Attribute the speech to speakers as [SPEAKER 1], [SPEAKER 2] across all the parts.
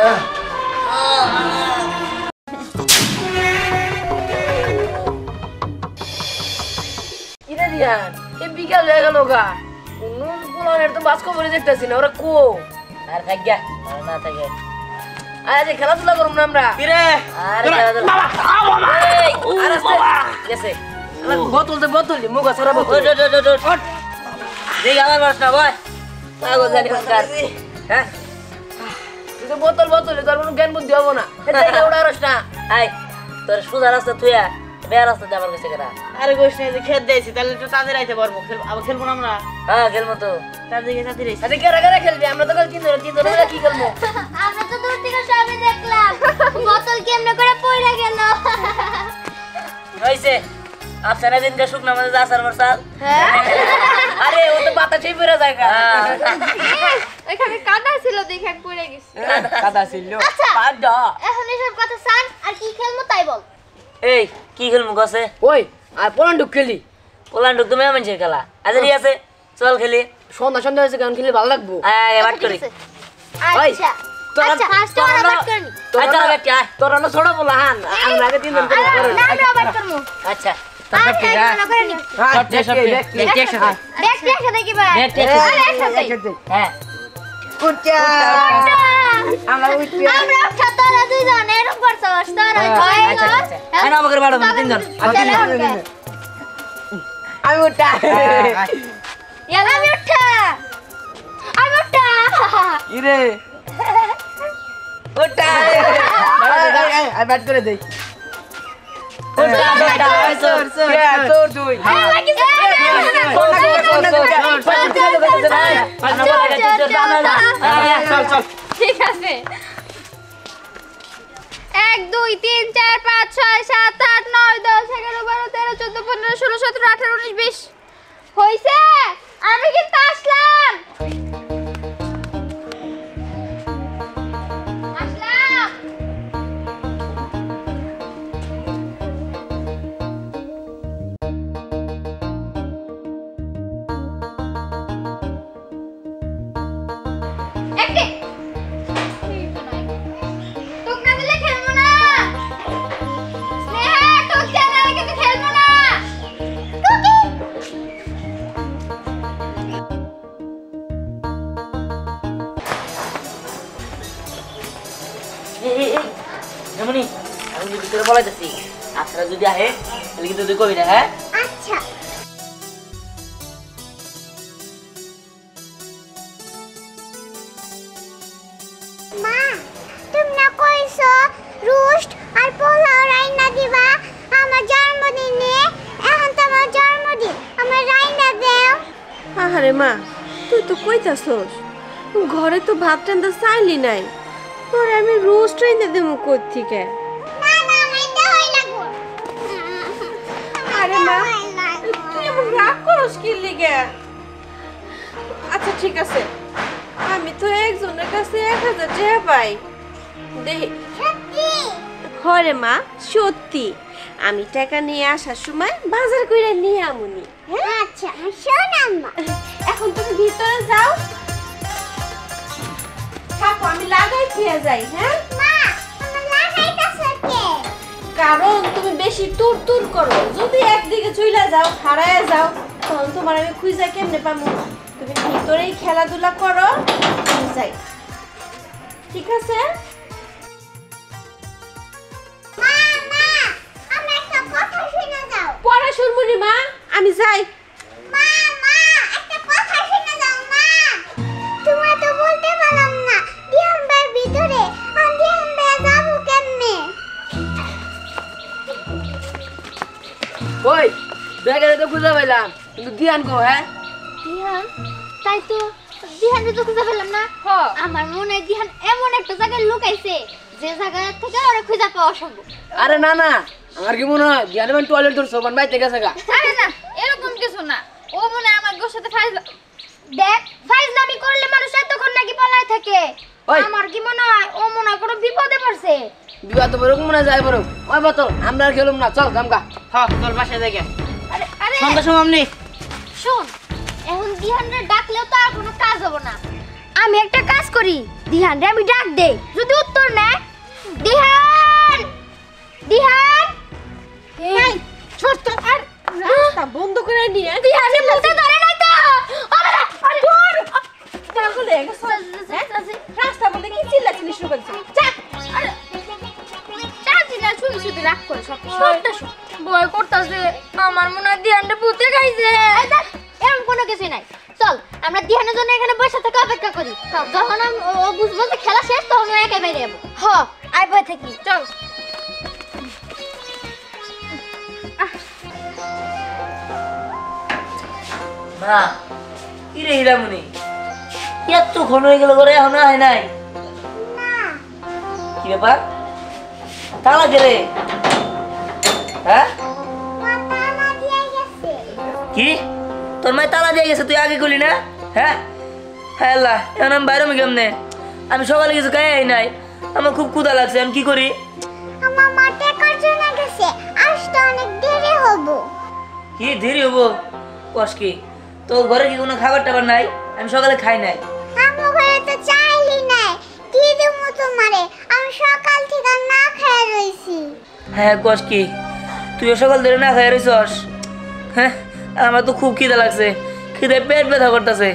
[SPEAKER 1] কিরে রিয়ান এ বিকাল হয়ে গেল গা কোন পোলানের তো বাস খবরে দেখতেছি না ওরা কো আর থাক না থাকে আরে খেলাধুলা করব না আমরা কিরে আরে খেলাধুলা বাবা এই আরে গেছে আমার বোতল মুখ ছড়া বোতল দেখ আমার বাস না ভাই পাগল জানি কার হ্যাঁ তুই তো বোতল তোর কোনো জ্ঞান বুদ্ধি হবো না এটা ওড়া রস না আই তোর সুজা রাস্তা থুয়া বেয়া রাস্তা যাবার কাছে গেরা
[SPEAKER 2] আরে গোশ না যে খেত দিয়েছি তাহলে তো তাদের আইতে পারবো আবার খেলবো না আমরা
[SPEAKER 1] হ্যাঁ খেলবো তো
[SPEAKER 2] তাদের আইছি
[SPEAKER 1] আরে কেরা খেলবি আমরা তো কাল তিন ধরে কি খেলবো
[SPEAKER 3] আমরা তো দূর থেকে সবই দেখলাম বোতল কেমনে করে পড়ে গেল
[SPEAKER 1] হইছে আপনারা দিনটা শুকনা মাঝে আসার বর্ষাল আরে ও তো বাতাসেই পড়ে যায় গা
[SPEAKER 3] ওইখানে কাদা ছিল দেখে পড়ে গেছে
[SPEAKER 1] কাদা ছিল
[SPEAKER 3] আচ্ছা
[SPEAKER 1] পাডা
[SPEAKER 3] এখন এসব কথা সান আর কি খেলবো তাই বল
[SPEAKER 1] এই কি খেলমু কাছে ওই আর পোলান্ডুক খেলি পোলান্ডুক তো মেয়ে মানুষের খেলা আজরি আছে চল খেলি সন্ধ্যা হয়েছে গান খেলে ভালো লাগবো বাট করি
[SPEAKER 3] আচ্ছা আচ্ছা ফার্স্ট ওরা বাট করনি
[SPEAKER 1] তোরা বাট আয় তোরা না ছোড়া বলা হান আমরা আগে তিন জন করে
[SPEAKER 3] না আমরা বাট করব
[SPEAKER 1] আচ্ছা হ্যাঁ
[SPEAKER 3] আমরা উঠা তোরা দুইজন এরকম করছস তোরা ছয়
[SPEAKER 1] আচ্ছা আমাকে বাড়ো তিনজন
[SPEAKER 2] আমি উঠা
[SPEAKER 3] আমি উঠা
[SPEAKER 2] ইরে উঠা আই ব্যাট করে দেই তোর দুই
[SPEAKER 3] ঠিক আছে 1 2 3 4 5 6 7 8 9 10 11 12 13 14 15 16 17 18 19 20 হইছে আমি কিন্তু আসলাম
[SPEAKER 1] যেমনই আমি ভিতরে বলাইতেছি আপনারা যদি আহে তাহলে কিন্তু তুই কবি না হ্যাঁ
[SPEAKER 3] আচ্ছা মা তুমি না কইছো রোস্ট আর পোলাও রাইনা দিবা আমার জন্মদিনে এখন তো আমার জন্মদিন আমার রাইনা দাও
[SPEAKER 4] আরে মা তুই তো কইতাছস ঘরে তো ভাত রান্না চাইলি নাই তোরে আমি রোস্ট রাইনা দেবো কই থেকে
[SPEAKER 3] না না রাইনা হই লাগবো
[SPEAKER 4] আরে মা তুই এমন রাগ করস কি লিগে আচ্ছা ঠিক আছে আমি তো একজনের কাছে 1000 টাকা পাই দেহি
[SPEAKER 3] সত্যি
[SPEAKER 4] হরে মা সত্যি আমি টাকা নিয়ে আসার সময় বাজার কইরা নিয়ে আমুনি
[SPEAKER 3] আচ্ছা শোন আম্মা
[SPEAKER 4] এখন তুমি ভিতরে যাও থাকো আমি লাগাই দিয়ে যাই হ্যাঁ
[SPEAKER 3] মা আমার লাগাইতাছ কে
[SPEAKER 4] কারণ তুমি বেশি তুর তুর করো যদি একদিকে চইলা যাও হারায় যাও তখন তোমার আমি খুঁজা কেমনে পামু তুমি ভিতরেই খেলাধুলা করো আমি যাই ঠিক আছে
[SPEAKER 3] মা মা আমরা একটা কথা শুনে যাও
[SPEAKER 4] পড়া শুনবনি মা আমি যাই
[SPEAKER 3] মা মা একটা কথা শুনে যাও মা তোমার তো বলতে পারলাম না দিহানবার ভিতরে আর দিহানবার যাবো কেমনে
[SPEAKER 1] ওই ব্যাগে তো খুঁজে পেলাম কিন্তু দিয়ান গো হ্যাঁ
[SPEAKER 3] দিহান তাই তো দিহান তো খুঁজে পেলাম না আমার মনে হয় দিহান এমন একটা জায়গায় লুকাইছে যে জায়গা থেকে ওরা খুঁজে পাওয়া সম্ভব
[SPEAKER 1] আরে না না আমার কি মনে হয় দিয়ান মানে টয়লেট ধরছো মানে বাইতে গেছে গা
[SPEAKER 3] আরে না এরকম কিছু না ও মনে হয় আমার গোর সাথে দেখ ফাইজলামি করলে মানুষ এতক্ষণ নাকি পলায় থাকে আমার কি মনে হয় ও মনে হয় কোনো বিপদে পড়ছে
[SPEAKER 1] বিবাদ বড় মনে যায় বড় ওই বোতল আমরা আর খেলুম না চল জামগা
[SPEAKER 2] হ্যাঁ চল বাসায় যাই গে
[SPEAKER 3] আরে আরে
[SPEAKER 2] সন্ধ্যা সময় আমনি
[SPEAKER 3] শোন এখন দিহানরে ডাকলেও তো আর কোনো কাজ হবে না আমি একটা কাজ করি, দিহান রে আমি ডাক দেই, যদি উত্তর নেয়, দিহান দিহান
[SPEAKER 4] এই ছোট আর রাস্তা বন্ধ করে নিয়ে
[SPEAKER 3] দিহান রে মুখে ধরে নাই তো।
[SPEAKER 4] পাগল হয়ে গেছো, হ্যাঁ? রাস্তা বলতে কি চিল্লাচিল্লি শুরু করছো? যা
[SPEAKER 3] চাচি না শুধু শুধু রাগ করে সবটা ভয় করতেছে, আমার মনে হয় দিহানটা ভূতে খাইছে। এরকম কোনো কিছু নাই, চল আমরা দিহানের জন্য এখানে বসে থেকে অপেক্ষা করি, যখন ও বুঝবো যে খেলা শেষ তখন ও একা বেরিয়ে যাবো। হ আই বই থাকি, চল।
[SPEAKER 1] মা কি রে হীরামণি, এতক্ষণ হয়ে গেল ঘরে এখনো আয় নাই? কি ব্যাপার, তালা কে রে? হ্যাঁ কি তোর মায় তালা দিয়ে গেছে, তুই আগে করলি না? হ্যাঁ হ্যাঁ আল্লাহ, এখন আমি বাইরে কেমনে? আমি সকালে কিছু খাই নাই, আমার খুব ক্ষুধা লাগছে, আমি কি করি?
[SPEAKER 3] আমার মা টাকার জন্য গেছে, আসতে অনেক দেরি হবো।
[SPEAKER 1] কি দেরি হবো? কস কি তোর ঘরে কি কোনো খাবার টাবার নাই? আমি সকালে খাই নাই।
[SPEAKER 3] আমার ঘরে তো চাইলি নাই, কি দেবো তোমারে? আমি সকাল থেকে না খেয়ে রইছি।
[SPEAKER 1] হ্যাঁ কস কি তুইও সকাল ধরে না খাই রইছস? হ্যাঁ আমার তো খুব খিদা লাগছে, খিদায় পেট ব্যথা করতেছে।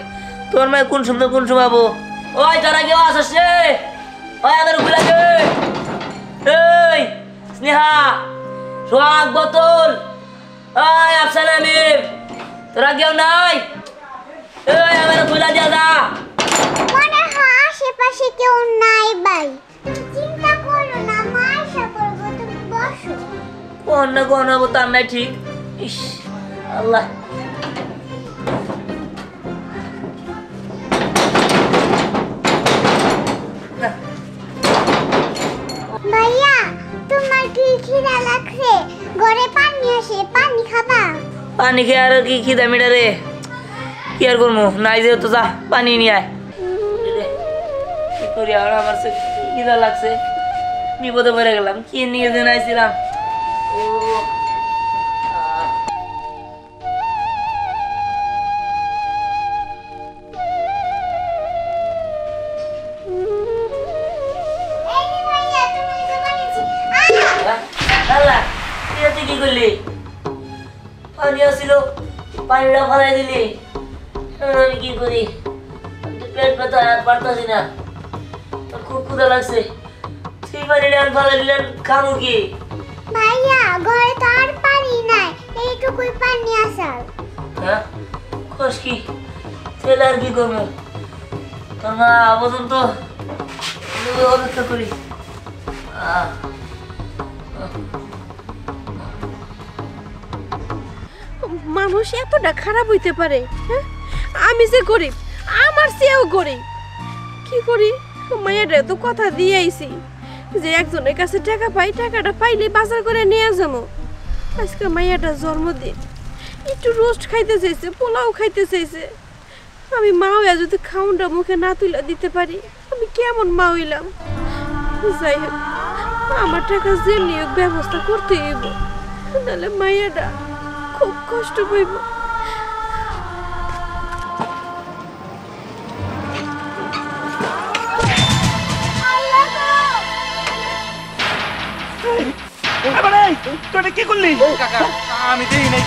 [SPEAKER 1] তোর মায় কোন সময় আবো? ওই যারা কেউ আসস রে, ওই আদার গুলা গে, এই স্নেহা, সোহাগ, বোতল, ওই আফসানা আমির, তোরা কেউ নাই? এই আমার গুলা দিয়া যা।
[SPEAKER 3] মনে হয় আশেপাশে কেউ নাই ভাই, তুমি চিন্তা করো না, মা আশা করবো, তুমি বসো।
[SPEAKER 1] কোন হবো তার নাই ঠিক। ইস আল্লাহ,
[SPEAKER 3] ভাইয়া তোমার কি খিদা লাগছে? ঘরে পানি আসে, পানি খাবা?
[SPEAKER 1] পানি খেয়ে আর কি খিদা মিটা রে? কি আর করবো, নাই যেহেতু যা পানি নিয়ে আয়। কি করি আর, আমার খিদা লাগছে, বিপদে পড়ে গেলাম, কি নিয়ে যেন আইছিলাম। ও আল্লাহ, তুই কি করলি? পানি আসছিল, পানিটা ফেলাই দিলি, আমি কি করি? পেট ব্যথা, আর পারতাছি না, খুব ক্ষুধা লাগছে। তুই পানিটা ফেলাই দিলেন, খাবো কি?
[SPEAKER 3] ভাইয়া ঘরে তো আর পানি নাই, এইটুকুই পানি আসার।
[SPEAKER 1] হ্যাঁ কস কি, তাহলে আর কি করবো? তোর মা পর্যন্ত অপেক্ষা করি।
[SPEAKER 4] মানুষ এতটা খারাপ হইতে পারে? হ্যাঁ, আমি যে গরিব, আমার চেয়েও গরিব, কি করি? মায়েরা তো কথা দিয়ে আইছি যে একজনের কাছে টাকা পাই, টাকাটা পাইলে বাজার করে নিয়ে যাবো। আজকে মায়েরটা জন্মদিন, একটু রোস্ট খাইতে চাইছে, পোলাও খাইতে চাইছে। আমি মা হইয়া যদি খাউনটা মুখে না তুলে দিতে পারি, আমি কেমন মা হইলাম? যাই হোক, আমার টাকা যে নিয়োগ ব্যবস্থা করতে হইব, নাহলে মায়েরা খুব কষ্ট পাইব।
[SPEAKER 5] কি করলি? আমি দেই নাই।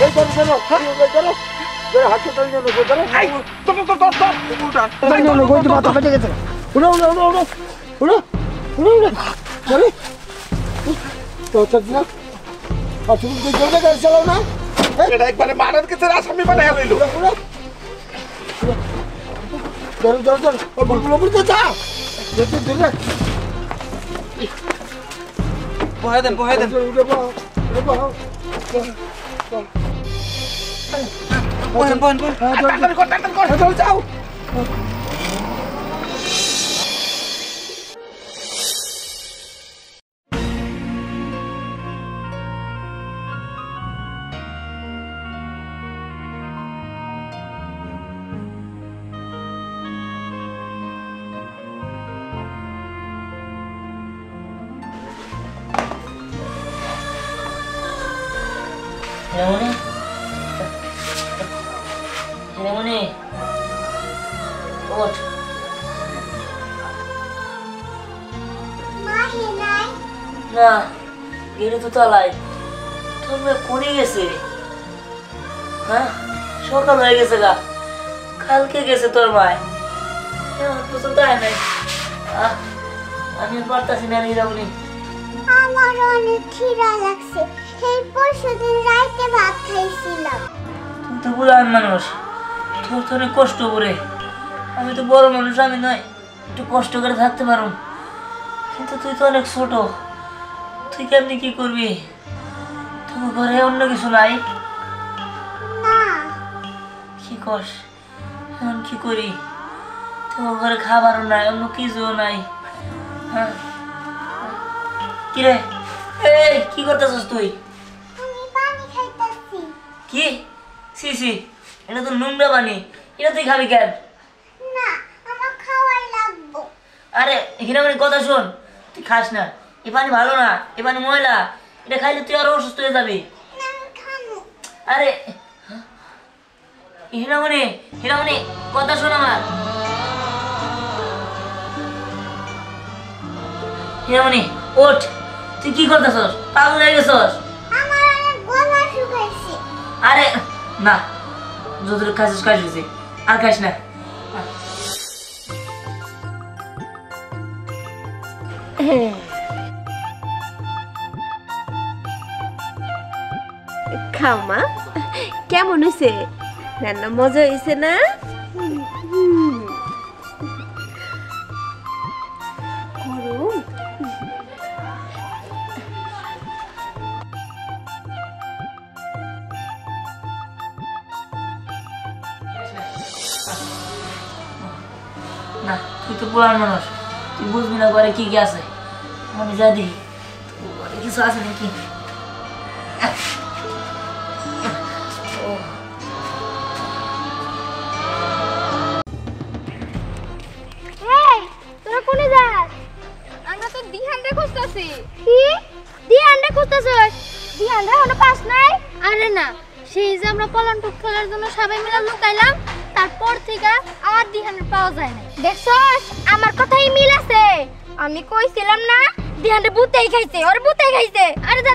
[SPEAKER 5] একবারে মারার কাছে আসামি বানায় লইল। বহাই দেন, বহাই দেন। বহেন, বহেন, বহেন। তাড়াতাড়ি কর, তাড়াতাড়ি কর। যাও।
[SPEAKER 1] Hiramoney, Hiramoney, ওঠ, না গেলে তো তালাই তোর মেয়ে কোনে গেছে? হ্যাঁ সকাল হয়ে গেছে গা, কালকে গেছে তোর মায়, এখন পর্যন্ত আয় নাই। আমি পারতাছি না নিরামনি।
[SPEAKER 3] আমার অনেক খিদা লাগছে, এই পরশুদিন রাতে ভাত খাইছিলাম।
[SPEAKER 1] তুই তো বুড়ান মানুষ, তোর তো অনেক কষ্ট করে। আমি তো বড় মানুষ, আমি নয় একটু কষ্ট করে থাকতে পারো, কিন্তু তুই তো অনেক ছোট, তুই কেমনি কি করবি? তোমার ঘরে অন্য কিছু নাই?
[SPEAKER 3] না
[SPEAKER 1] কি কর, এখন কি করি? তোমার ঘরে খাবারও নাই, অন্য কিছুও নাই। হ্যাঁ কিরে, এই কি করতেছস তুই?
[SPEAKER 3] আমি পানি খাইতাছি।
[SPEAKER 1] কি সি সি, এটা তো নোংরা পানি, এটা তুই খাবি কেন?
[SPEAKER 3] না আমার খাওয়াই লাগবো।
[SPEAKER 1] আরে এখানে মানে কথা শোন, তুই খাস না, এ পানি ভালো না, এ পানি ময়লা, এটা খাইলে তুই আরো অসুস্থ হয়ে যাবি।
[SPEAKER 3] না, আমি খাবো।
[SPEAKER 1] আরে হিরামণি হিরামণি কথা শোন আমার। হিরামণি ওঠ, তুই কি করতেছস? পাগল হয়ে গেছস?
[SPEAKER 3] আমার অনেক গলা শুকাইছে।
[SPEAKER 1] আরে না, যতটুকু খাইছিস খাইছিস, আর খাইস না।
[SPEAKER 4] খাও মা, কেমন হয়েছে রান্না? মজা হয়েছে না? গরম।
[SPEAKER 1] না তুই তো পুরান মানুষ, তুই বুঝবি না ঘরে কি কি আছে। আমি যা দেখি ঘরে কিছু আছে নাকি।
[SPEAKER 3] এই তোরা কোনে যাস?
[SPEAKER 6] আমরা তো দিহানরে খুঁজতাছি।
[SPEAKER 3] কি দিহানরে খুঁজতেছস? দিহানরে হলো পাস নাই?
[SPEAKER 6] আরে না, সেই যে আমরা পলানটুক খেলার জন্য সবাই মিলে লুকাইলাম, তারপর থেকে আর দিহানরে পাওয়া যায় না।
[SPEAKER 3] দেখছস আমার কথাই মিল আছে। আমি কইছিলাম না দিহানরে ভূতেই খাইছে, ওর ভূতেই খাইছে।
[SPEAKER 6] আরে যা,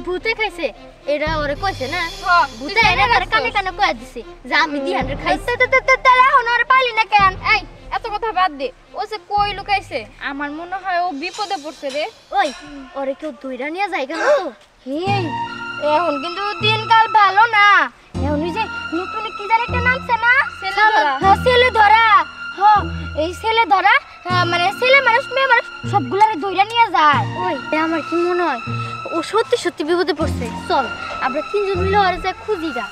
[SPEAKER 6] ভূতে খাইছে এরা ওরে কইছে না? ভূতে এরা কানে কানে কানে কইয়া দিছে যে আমি দিহানরে খাইছি।
[SPEAKER 3] তাহলে এখন ওর পাইলি না কেন?
[SPEAKER 6] এই এত কথা বাদ দে, ও যে কই লুকাইছে, আমার মনে হয় ও বিপদে পড়ছে রে।
[SPEAKER 3] ওই ওরে কেউ দইরা নিয়ে যায় কেন তো? এই এখন কিন্তু দিনকাল ভালো না। এখন ওই যে নতুন কি জানি একটা নামছে না,
[SPEAKER 6] ছেলেধরা।
[SPEAKER 3] হ্যাঁ ছেলে ধরা। হ্যাঁ এই ছেলে ধরা, মানে ছেলে মানুষ মেয়ে মানুষ সবগুলারে দইরা নিয়ে যায়।
[SPEAKER 6] ওই আমার কি মনে হয় ও সত্যি সত্যি বিপদে পড়ছে। চল আমরা তিনজন মিলে ওরে যা খুঁজি গা।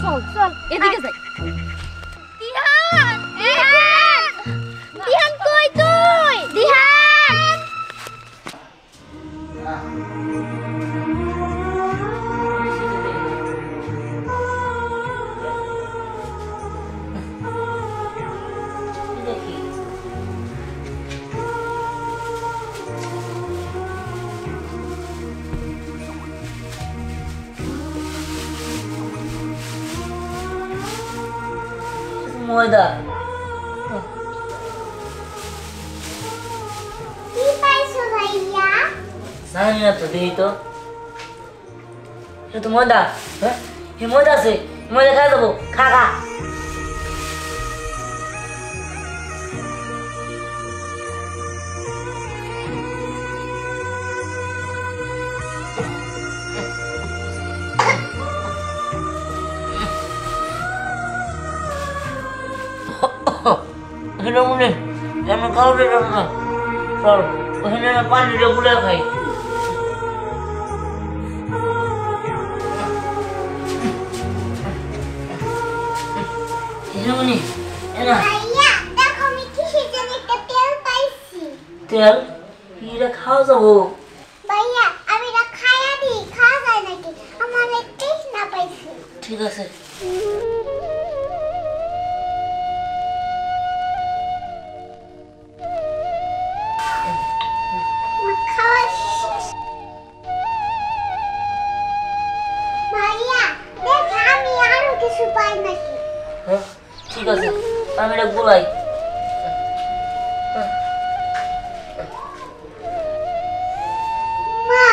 [SPEAKER 3] চল চল
[SPEAKER 6] এদিকে যাই।
[SPEAKER 3] দিহান দিহান দিহান কই তুই? দিহান
[SPEAKER 1] ময়দা।
[SPEAKER 3] কি পাইছো ভাইয়া?
[SPEAKER 1] জানি না তো, দেখি তো। এটা তো ময়দা। হ্যাঁ এ ময়দা আছে, ময়দা খাই দেবো, খা খা। হিরামণি এমন খাওয়াতে যাবে না, চল ওখানে পানিটা গুলে খাই। হিরামণি এনা
[SPEAKER 3] ভাইয়া দেখো আমি কিসের জন্য একটা তেল পাইছি।
[SPEAKER 1] তেল, এটা খাওয়া যাবো?
[SPEAKER 3] ভাইয়া আমি এটা খাইয়া দিই, খাওয়া যায় নাকি? আমার একটু না পাইছি।
[SPEAKER 1] ঠিক আছে।
[SPEAKER 3] খাওয়া শেষ। ভাইয়া দেখ আমি আরো কিছু পাই নাকি।
[SPEAKER 1] হ্যাঁ ঠিক আছে, আমি এটা গুলাই।
[SPEAKER 3] মা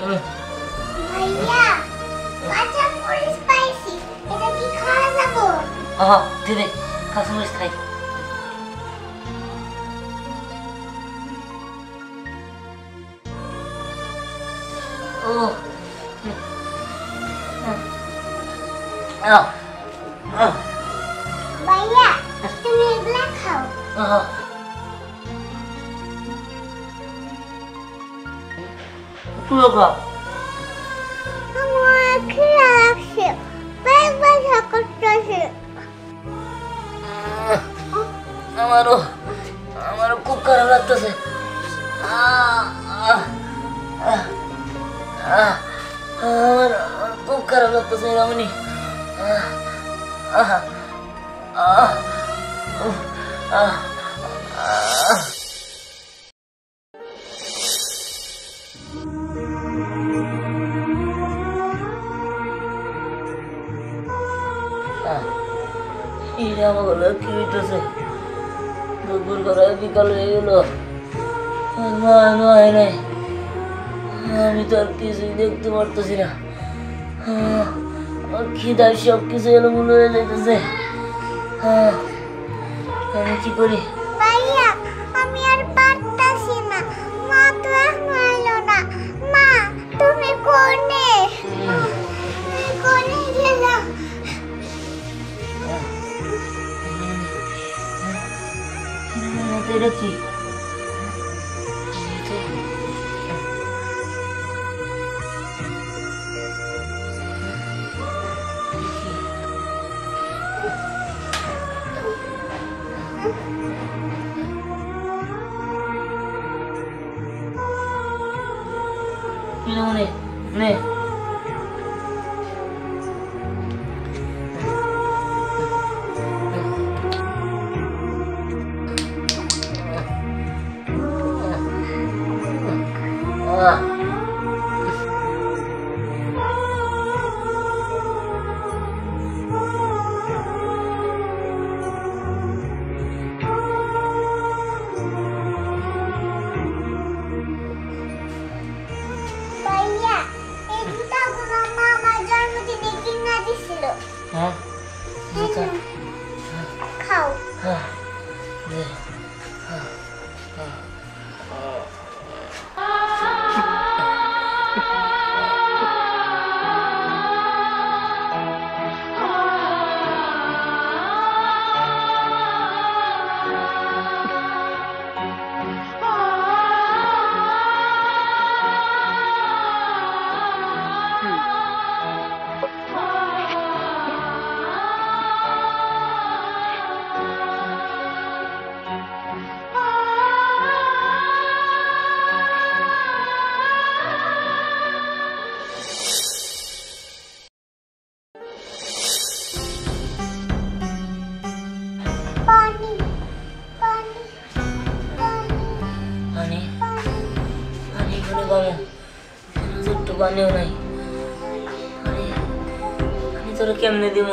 [SPEAKER 3] ভাইয়া কাঁচা মরিচ পাইছি, এটা কি খাওয়া যাবো?
[SPEAKER 1] দিদি কাঁচামরিচ খাই।
[SPEAKER 3] ভাইয়া তুমি এগুলা খাও।
[SPEAKER 1] তুইও খা।
[SPEAKER 3] আমার খিদা লাগছে, পেট ব্যথা করতেছে।
[SPEAKER 1] আমারও খুব খারাপ লাগতেছে। আমার খুব খারাপ লাগতেছে রমণী। আমাকে কি হইতেছে? দুপুর করে বিকাল হয়ে গেল, হয় নাই। আমি তো আর কিছুই দেখতে পারতেছি না। খিদায় সব কিছু এলোমেলো হয়ে যাইতেছে। আমি কি করি?
[SPEAKER 3] ভাইয়া আমি আর পারতাছি না, মা তো এখনো এলো না। মা তুমি কোনে? কোনে গেলা?
[SPEAKER 1] এটা কি? নে
[SPEAKER 3] ভাইয়া এই জুতাগুলো মা আমার জন্মদিনে কিনে দিছিল। খাও। পানি পানি পানি
[SPEAKER 1] পানি করে পাবো? ছোট্ট পানিও নাই। পানি তোরা কেমনে দিব?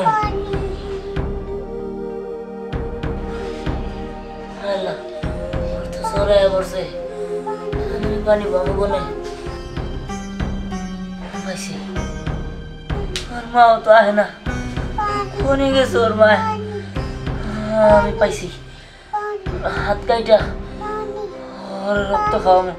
[SPEAKER 1] আল্লাহ সরাই পড়ছে, আমি পানি পাবো কোনে? পাইছি, ওর মাও তো আহে না, কোনে গেছে ওর মা? আমি পাইছি, হাত কাইটা ওর রক্ত খাওয়াবো।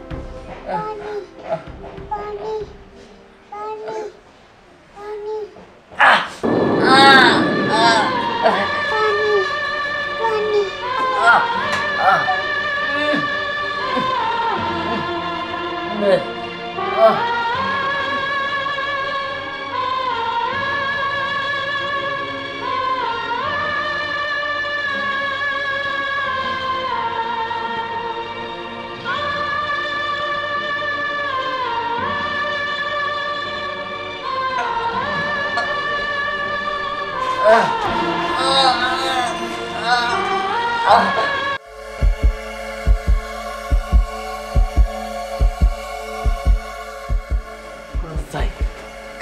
[SPEAKER 7] যাই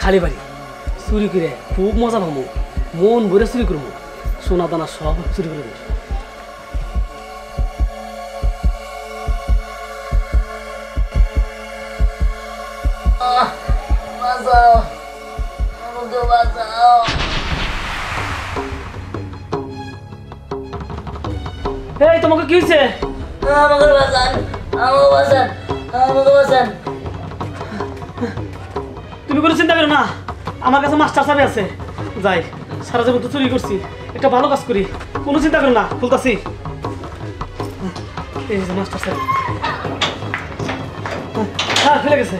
[SPEAKER 7] খালি বাড়ি চুরি করে খুব মজা পাবো, মন ভরে চুরি করবো, সোনা দানা সব চুরি করে দেবো।
[SPEAKER 1] Ah!
[SPEAKER 7] এই তোমাকে কি হয়েছে?
[SPEAKER 1] আমাকে বাঁচান, আমাকে বাঁচান, আমাকে বাঁচান।
[SPEAKER 7] তুমি কোনো চিন্তা করো না, আমার কাছে মাস্টার চাবি আছে। যাই, সারা জীবন তো চুরি করছি, একটা ভালো কাজ করি, কোনো চিন্তা করো না, খুলতাছি। এই যে মাস্টার চাবি, হ্যাঁ ফেলে গেছে।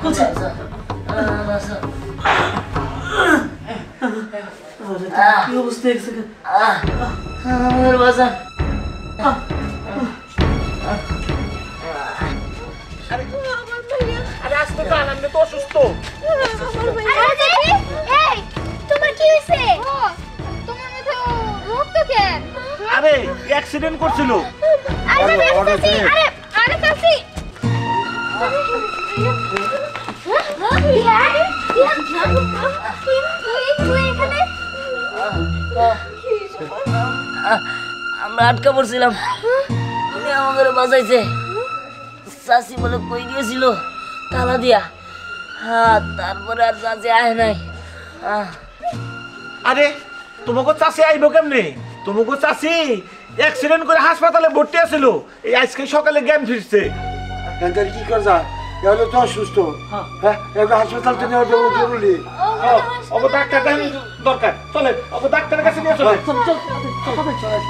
[SPEAKER 7] খুলছে। কি অবস্থা হয়ে গেছে?
[SPEAKER 1] আমার বাঁচান।
[SPEAKER 5] আরে আসতে পারেন, আমি তো অসুস্থ।
[SPEAKER 6] এই তোমার কি হইছে? তোমার মাথায় রক্ত কেন?
[SPEAKER 5] আরে অ্যাক্সিডেন্ট করছিল।
[SPEAKER 6] আরে চাচি, আরে চাচি। তুই এখানে?
[SPEAKER 1] আমরা আটকা পড়ছিলাম, উনি আমাদের বাঁচাইছে। চাচি বলে কই গিয়েছিল তালা দিয়া, হ্যাঁ তারপরে আর চাচি আয় নাই।
[SPEAKER 5] আরে তোমাকে চাষি আইব কেমনে? তোমাকে চাষি অ্যাক্সিডেন্ট করে হাসপাতালে ভর্তি আছিল, এই আজকে সকালে জ্ঞান ফিরছে।
[SPEAKER 8] তাহলে কি কর যা, এগুলো তো অসুস্থ। হ্যাঁ, এগুলো হাসপাতাল তো নেওয়া জরুরি।
[SPEAKER 5] ওকে ডাক্তার দরকার, চলে ওকে ডাক্তারের কাছে নিয়ে চলে।
[SPEAKER 7] চল চল চল।